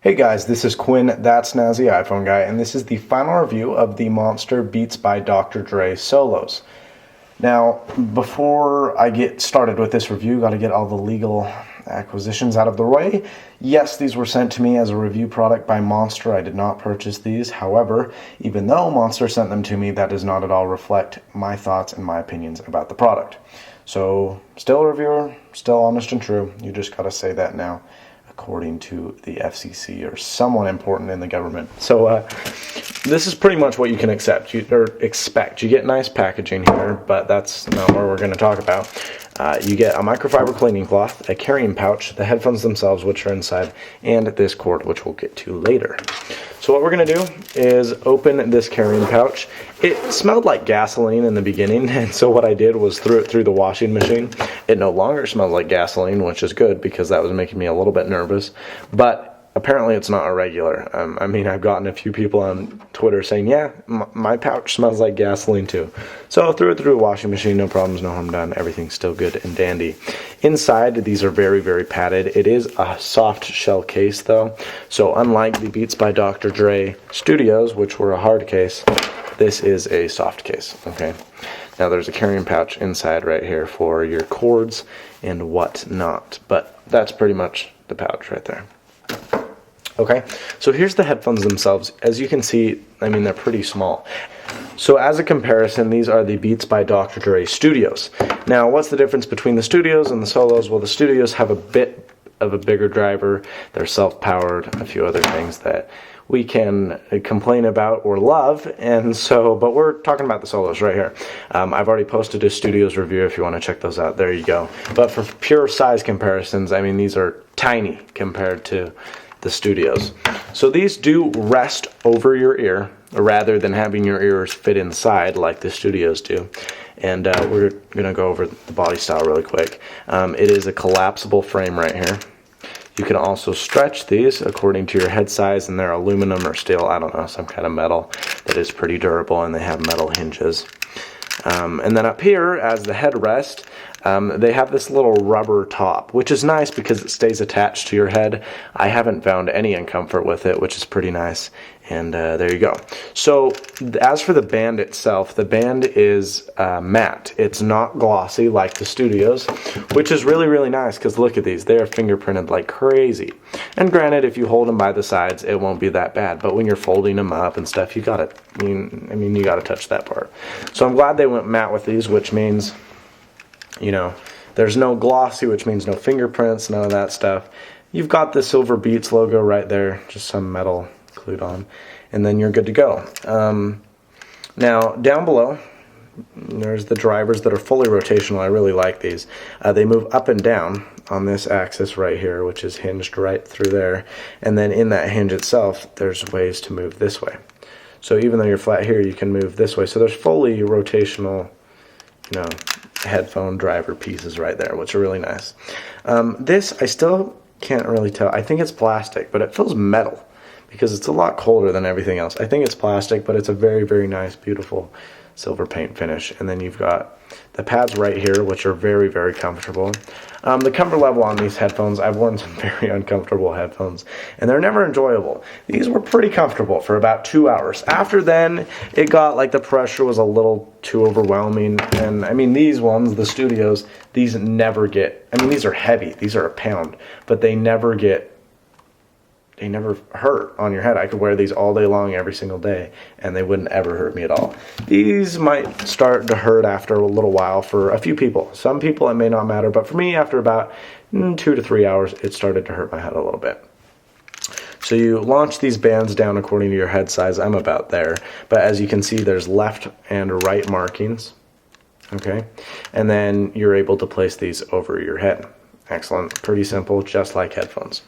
Hey guys, this is Quinn, that's Snazzy iPhone Guy, and this is the final review of the Monster Beats by Dr. Dre solos. Now, before I get started with this review, got to get all the legal acquisitions out of the way. Yes, these were sent to me as a review product by Monster. I did not purchase these. However, even though Monster sent them to me, that does not at all reflect my thoughts and my opinions about the product. So, still a reviewer, still honest and true. You just got to say that now, according to the FCC or someone important in the government. So this is pretty much what you can expect. You get nice packaging here, but that's not what we're going to talk about. You get a microfiber cleaning cloth, a carrying pouch, the headphones themselves, which are inside, and this cord, which we'll get to later. So what we're going to do is open this carrying pouch. It smelled like gasoline in the beginning, and so what I did was threw it through the washing machine. It no longer smells like gasoline, which is good because that was making me a little bit nervous. But apparently it's not a regular. I mean, I've gotten a few people on Twitter saying, yeah, my pouch smells like gasoline too. So I threw it through a washing machine, no problems, no harm done. Everything's still good and dandy. Inside, these are very, very padded. It is a soft shell case though. So unlike the Beats by Dr. Dre Studios, which were a hard case, this is a soft case, okay? Now there's a carrying pouch inside right here for your cords and whatnot, but that's pretty much the pouch right there. Okay, so here's the headphones themselves. As you can see, I mean, they're pretty small. So as a comparison, these are the Beats by Dr. Dre Studios. Now, what's the difference between the Studios and the Solos? Well, the Studios have a bit of a bigger driver. They're self-powered, a few other things that we can complain about or love, and so, but we're talking about the Solos right here. I've already posted a Studios review if you want to check those out. There you go. But for pure size comparisons, I mean, these are tiny compared to the Studios. So these do rest over your ear rather than having your ears fit inside like the Studios do. And we're going to go over the body style really quick. It is a collapsible frame right here. You can also stretch these according to your head size, and they're aluminum or steel, I don't know, some kind of metal that is pretty durable, and they have metal hinges. And then up here, as the headrest, they have this little rubber top, which is nice because it stays attached to your head. I haven't found any uncomfort with it, which is pretty nice. And there you go. So as for the band itself, the band is matte. It's not glossy like the Studios, which is really, really nice because look at these. They are fingerprinted like crazy. And granted, if you hold them by the sides, it won't be that bad. But when you're folding them up and stuff, you gotta touch that part. So I'm glad they went matte with these, which means, you know, there's no glossy, which means no fingerprints, none of that stuff. You've got the Silver Beats logo right there, just some metal glued on, and then you're good to go. Now, down below, there's the drivers that are fully rotational. I really like these. They move up and down on this axis right here, which is hinged right through there, and then in that hinge itself, there's ways to move this way. So even though you're flat here, you can move this way. So there's fully rotational, you know, headphone driver pieces right there, which are really nice. This, I still can't really tell. I think it's plastic, but it feels metal because it's a lot colder than everything else. I think it's plastic, but it's a very, very nice, beautiful silver paint finish. And then you've got the pads right here, which are very, very comfortable. The comfort level on these headphones, I've worn some very uncomfortable headphones, and they're never enjoyable. These were pretty comfortable for about 2 hours. After then, it got like the pressure was a little too overwhelming. And I mean, these ones, the Studios, these never get, I mean, these are heavy. These are a pound, but they never hurt on your head. I could wear these all day long every single day and they wouldn't ever hurt me at all. These might start to hurt after a little while for a few people. Some people it may not matter, but for me after about 2 to 3 hours it started to hurt my head a little bit. So you launch these bands down according to your head size. I'm about there, but as you can see there's left and right markings, okay, and then you're able to place these over your head. Excellent, pretty simple, just like headphones.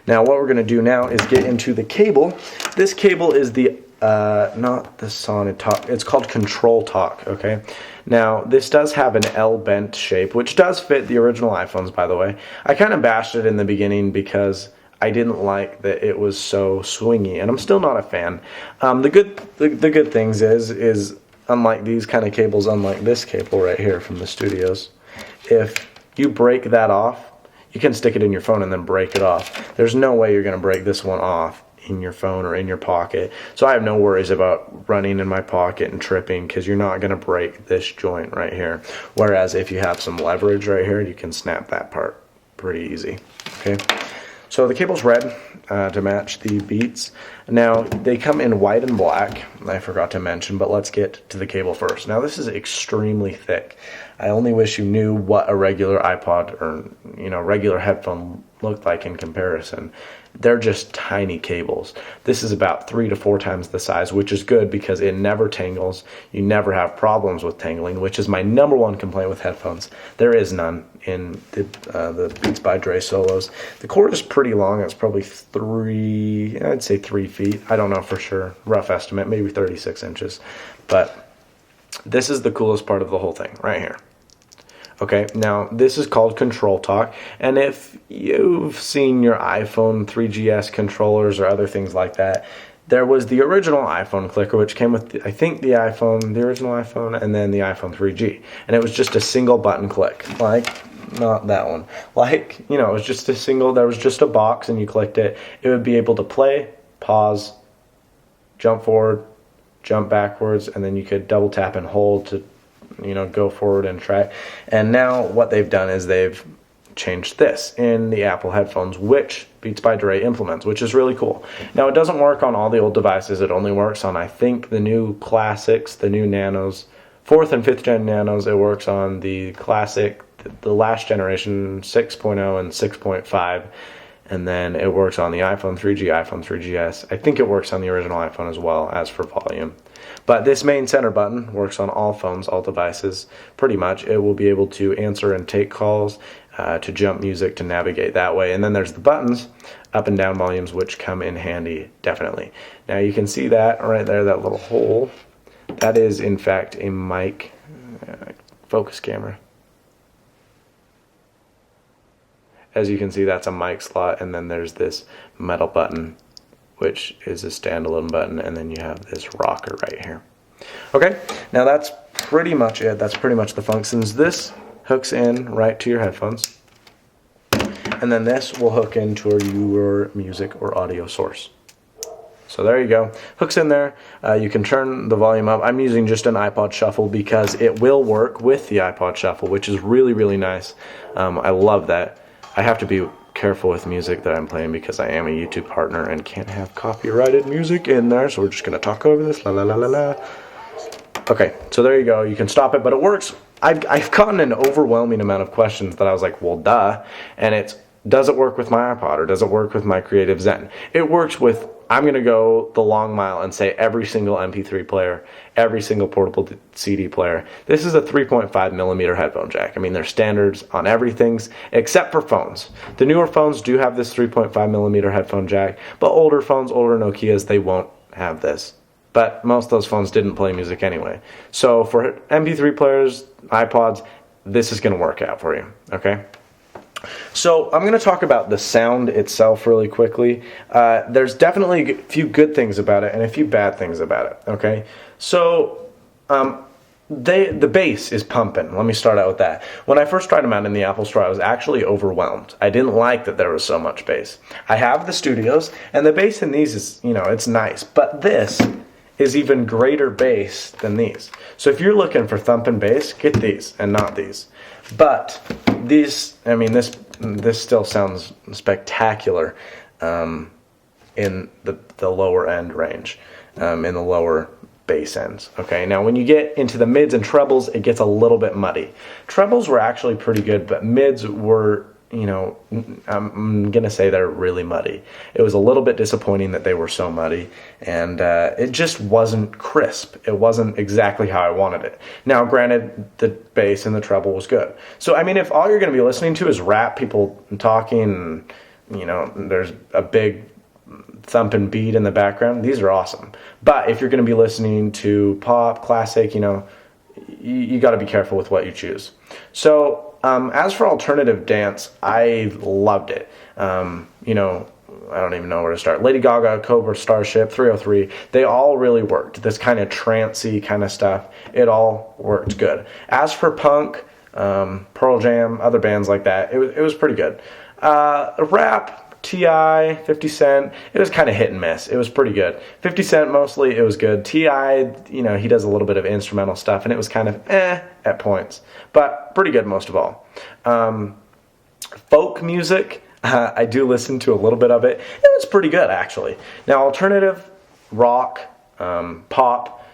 Now what we're going to do now is get into the cable. This cable is the, not the Sonnet Talk, it's called Control Talk, okay? Now this does have an L-bent shape, which does fit the original iPhones, by the way. I kind of bashed it in the beginning because I didn't like that it was so swingy, and I'm still not a fan. The good things is unlike these kind of cables, unlike this cable right here from the Studios, if you break that off, you can stick it in your phone and then break it off. There's no way you're going to break this one off in your phone or in your pocket. So I have no worries about running in my pocket and tripping, because you're not going to break this joint right here. Whereas if you have some leverage right here, you can snap that part pretty easy. Okay. So the cable's red to match the Beats. Now, they come in white and black, I forgot to mention, but let's get to the cable first. Now, this is extremely thick. I only wish you knew what a regular iPod or, regular headphone looked like in comparison. They're just tiny cables. This is about 3 to 4 times the size, which is good because it never tangles. You never have problems with tangling, which is my number one complaint with headphones. There is none in the Beats by Dre Solos. The cord is pretty long. It's probably 3 feet. I don't know for sure. Rough estimate, maybe 36 inches. But this is the coolest part of the whole thing right here. Okay, now this is called Control Talk, and if you've seen your iPhone 3GS controllers or other things like that, there was the original iPhone clicker, which came with, the original iPhone, and then the iPhone 3G, and it was just a single button click, like, not that one, like, it was just a single, there was just a box, and you clicked it, it would be able to play, pause, jump forward, jump backwards, and then you could double tap and hold to go forward and track. And now what they've done is they've changed this in the Apple headphones, which Beats by Dre implements, which is really cool. Now, it doesn't work on all the old devices. It only works on, I think, the new Classics, the new Nanos, 4th and 5th gen Nanos. It works on the Classic, the last generation, 6.0 and 6.5. And then it works on the iPhone 3G, iPhone 3GS. I think it works on the original iPhone as well, as for volume. But this main center button works on all phones, all devices, pretty much. It will be able to answer and take calls, to jump music, to navigate that way. And then there's the buttons, up and down volumes, which come in handy, definitely. Now you can see that right there, that little hole. That is, in fact, a mic focus camera. As you can see, that's a mic slot, and then there's this metal button, which is a standalone button, and then you have this rocker right here. Okay, now that's pretty much it. That's pretty much the functions. This hooks in right to your headphones, and then this will hook into your music or audio source. So there you go. Hooks in there. You can turn the volume up. I'm using just an iPod Shuffle because it will work with the iPod Shuffle, which is really, really nice. I love that. I have to be careful with music that I'm playing because I am a YouTube partner and can't have copyrighted music in there, so we're just going to talk over this. La la la la la. Okay, so there you go. You can stop it, but it works. I've gotten an overwhelming amount of questions that I was like, well, duh. And it's, does it work with my iPod or does it work with my Creative Zen? It works with, I'm going to go the long mile and say every single MP3 player, every single portable CD player. This is a 3.5 millimeter headphone jack. I mean, there's standards on everything except for phones. The newer phones do have this 3.5 millimeter headphone jack, but older phones, older Nokias, they won't have this. But most of those phones didn't play music anyway. So for MP3 players, iPods, this is going to work out for you, okay? So I'm going to talk about the sound itself really quickly. There's definitely a few good things about it and a few bad things about it, okay? So the bass is pumping. Let me start out with that. When I first tried them out in the Apple Store, I was actually overwhelmed. I didn't like that there was so much bass. I have the Studios, and the bass in these is, it's nice. But this is even greater bass than these. So if you're looking for thumping bass, get these and not these. But these, I mean, this still sounds spectacular in the lower end range, in the lower bass ends. Okay, now when you get into the mids and trebles, it gets a little bit muddy. Trebles were actually pretty good, but mids were, I'm gonna say they're really muddy. It was a little bit disappointing that they were so muddy, and it just wasn't crisp. It wasn't exactly how I wanted it. Now, granted, the bass and the treble was good. So, I mean, if all you're gonna be listening to is rap, people talking, and, there's a big thumping beat in the background, these are awesome. But if you're gonna be listening to pop, classic, you gotta be careful with what you choose. So, as for alternative dance, I loved it. I don't even know where to start. Lady Gaga, Cobra, Starship, 303, they all really worked. This kind of trancey kind of stuff, it all worked good. As for punk, Pearl Jam, other bands like that, it was pretty good. Rap, T.I., 50 Cent, it was kind of hit and miss. It was pretty good. 50 Cent, mostly, it was good. T.I., you know, he does a little bit of instrumental stuff, and it was kind of at points. But pretty good most of all. Folk music, I do listen to a little bit of it. It was pretty good, actually. Now, alternative, rock, pop,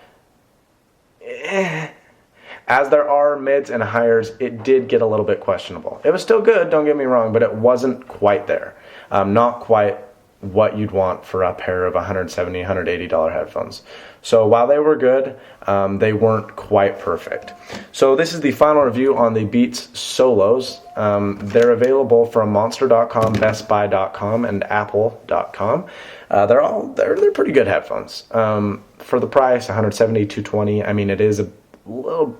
as there are mids and highers, it did get a little bit questionable. It was still good, don't get me wrong, but it wasn't quite there. Not quite what you'd want for a pair of $170, $180 headphones. So while they were good, they weren't quite perfect. So this is the final review on the Beats Solos. They're available from Monster.com, BestBuy.com, and Apple.com. They're pretty good headphones. For the price, $170, $220. I mean,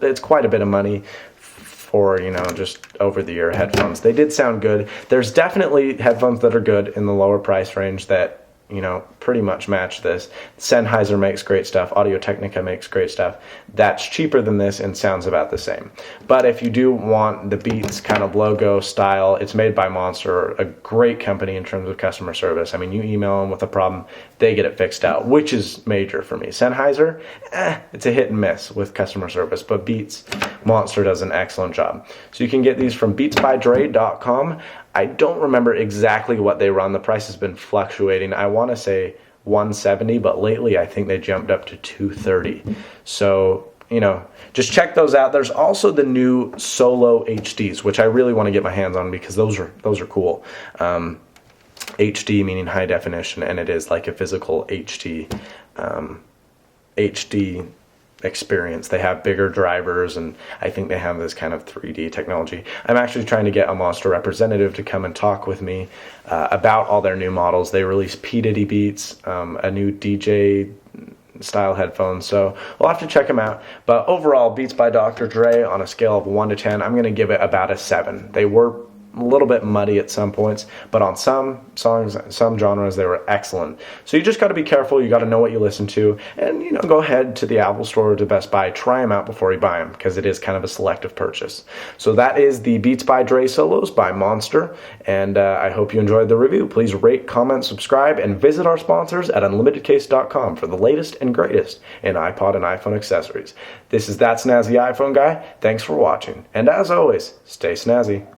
it's quite a bit of money for, you know, just over-the-ear headphones. They did sound good. There's definitely headphones that are good in the lower price range that, you know, pretty much match this. Sennheiser makes great stuff. Audio-Technica makes great stuff. That's cheaper than this and sounds about the same. But if you do want the Beats kind of logo style, it's made by Monster, a great company in terms of customer service. I mean, you email them with a problem, they get it fixed out, which is major for me. Sennheiser, it's a hit and miss with customer service, but Beats, Monster does an excellent job. So you can get these from beatsbydre.com. I don't remember exactly what they run. The price has been fluctuating. I want to say $170, but lately I think they jumped up to $230. So, you know, just check those out. There's also the new Solo HDs, which I really want to get my hands on because those are cool. HD meaning high definition, and it is like a physical HD experience. They have bigger drivers, and I think they have this kind of 3D technology. I'm actually trying to get a Monster representative to come and talk with me about all their new models. They released P. Diddy Beats, a new DJ style headphones, so we'll have to check them out. But overall, Beats by Dr. Dre, on a scale of 1 to 10, I'm going to give it about a 7. They were a little bit muddy at some points, but on some songs, some genres, they were excellent. So you just got to be careful. You got to know what you listen to, and, you know, go ahead to the Apple Store or to Best Buy, try them out before you buy them, because it is kind of a selective purchase. So that is the Beats by Dre Solos by Monster, and I hope you enjoyed the review. Please rate, comment, subscribe, and visit our sponsors at unlimitedcase.com for the latest and greatest in iPod and iPhone accessories. This is That Snazzy iPhone Guy. Thanks for watching, and as always, stay snazzy.